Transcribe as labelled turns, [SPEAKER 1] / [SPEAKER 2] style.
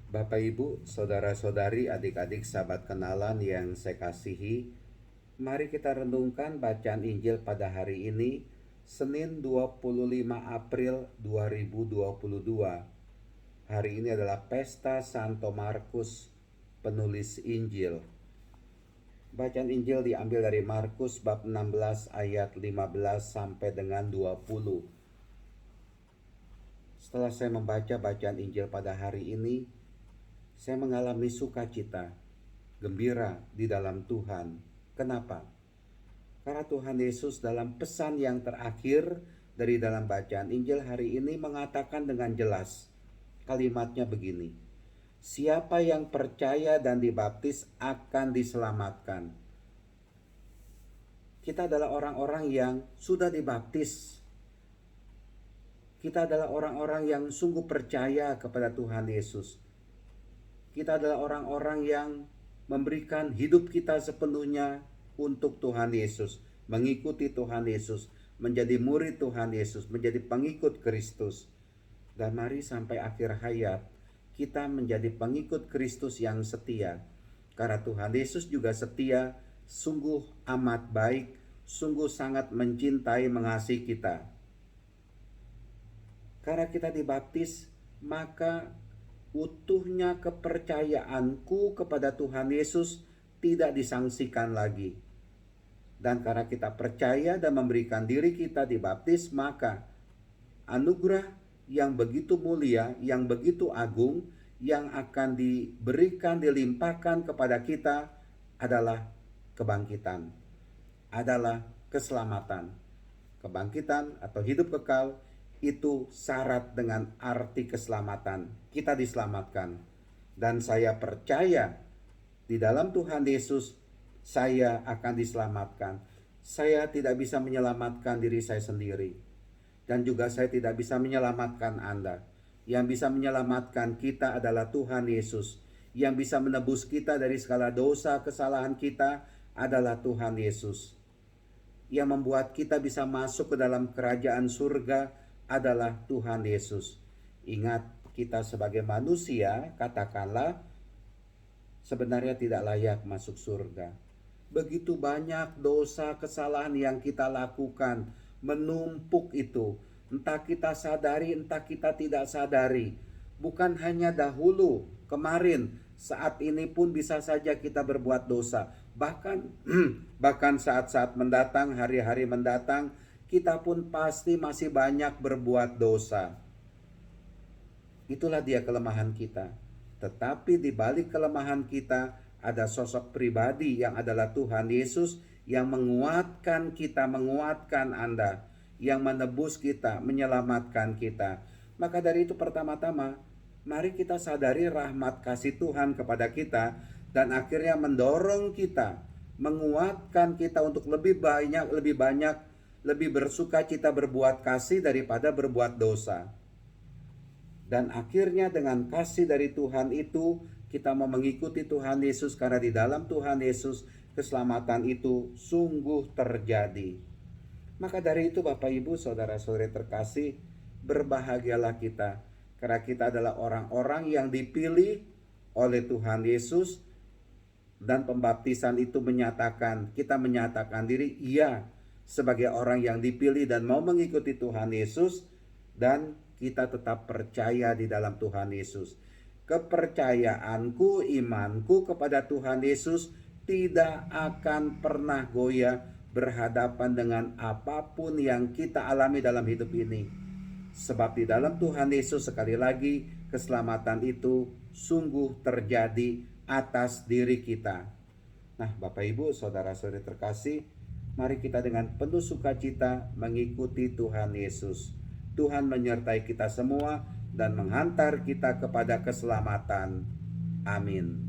[SPEAKER 1] Bapak Ibu, saudara-saudari, adik-adik, sahabat kenalan yang saya kasihi, mari kita renungkan bacaan Injil pada hari ini, Senin 25 April 2022. Hari ini adalah Pesta Santo Markus, penulis Injil. Bacaan Injil diambil dari Markus bab 16 ayat 15 sampai dengan 20. Setelah saya membaca bacaan Injil pada hari ini, saya mengalami sukacita, gembira di dalam Tuhan. Kenapa? Karena Tuhan Yesus dalam pesan yang terakhir dari dalam bacaan Injil hari ini mengatakan dengan jelas, kalimatnya begini: siapa yang percaya dan dibaptis akan diselamatkan. Kita adalah orang-orang yang sudah dibaptis. Kita adalah orang-orang yang sungguh percaya kepada Tuhan Yesus. Kita adalah orang-orang yang memberikan hidup kita sepenuhnya untuk Tuhan Yesus, mengikuti Tuhan Yesus, menjadi murid Tuhan Yesus, menjadi pengikut Kristus. Dan mari sampai akhir hayat kita menjadi pengikut Kristus yang setia. Karena Tuhan Yesus juga setia, sungguh amat baik, sungguh sangat mencintai, mengasihi kita. Karena kita dibaptis, maka utuhnya kepercayaanku kepada Tuhan Yesus tidak disangsikan lagi. Dan karena kita percaya dan memberikan diri kita dibaptis, maka anugerah yang begitu mulia, yang begitu agung, yang akan diberikan, dilimpahkan kepada kita adalah kebangkitan, adalah keselamatan. Kebangkitan atau hidup kekal itu syarat dengan arti keselamatan. Kita diselamatkan. Dan saya percaya di dalam Tuhan Yesus saya akan diselamatkan. Saya tidak bisa menyelamatkan diri saya sendiri. Dan juga saya tidak bisa menyelamatkan Anda. Yang bisa menyelamatkan kita adalah Tuhan Yesus. Yang bisa menebus kita dari segala dosa, kesalahan kita adalah Tuhan Yesus. Yang membuat kita bisa masuk ke dalam kerajaan surga adalah Tuhan Yesus. Ingat, kita sebagai manusia, katakanlah, sebenarnya tidak layak masuk surga. Begitu banyak dosa, kesalahan yang kita lakukan, menumpuk itu. Entah kita sadari, entah kita tidak sadari. Bukan hanya dahulu, kemarin, saat ini pun bisa saja kita berbuat dosa. Bahkan saat-saat mendatang, hari-hari mendatang, kita pun pasti masih banyak berbuat dosa. Itulah dia kelemahan kita. Tetapi di balik kelemahan kita ada sosok pribadi yang adalah Tuhan Yesus yang menguatkan kita, menguatkan Anda, yang menebus kita, menyelamatkan kita. Maka dari itu pertama-tama, mari kita sadari rahmat kasih Tuhan kepada kita dan akhirnya mendorong kita, menguatkan kita untuk lebih banyak, lebih bersuka cita berbuat kasih daripada berbuat dosa. Dan akhirnya dengan kasih dari Tuhan itu, kita mau mengikuti Tuhan Yesus karena di dalam Tuhan Yesus keselamatan itu sungguh terjadi. Maka dari itu Bapak Ibu saudara-saudari terkasih, berbahagialah kita karena kita adalah orang-orang yang dipilih oleh Tuhan Yesus. Dan pembaptisan itu kita menyatakan diri iya sebagai orang yang dipilih dan mau mengikuti Tuhan Yesus, dan kita tetap percaya di dalam Tuhan Yesus. Kepercayaanku, imanku kepada Tuhan Yesus tidak akan pernah goyah berhadapan dengan apapun yang kita alami dalam hidup ini. Sebab di dalam Tuhan Yesus sekali lagi keselamatan itu sungguh terjadi atas diri kita. Nah, Bapak Ibu, saudara-saudari terkasih, mari kita dengan penuh sukacita mengikuti Tuhan Yesus. Tuhan menyertai kita semua dan menghantar kita kepada keselamatan. Amin.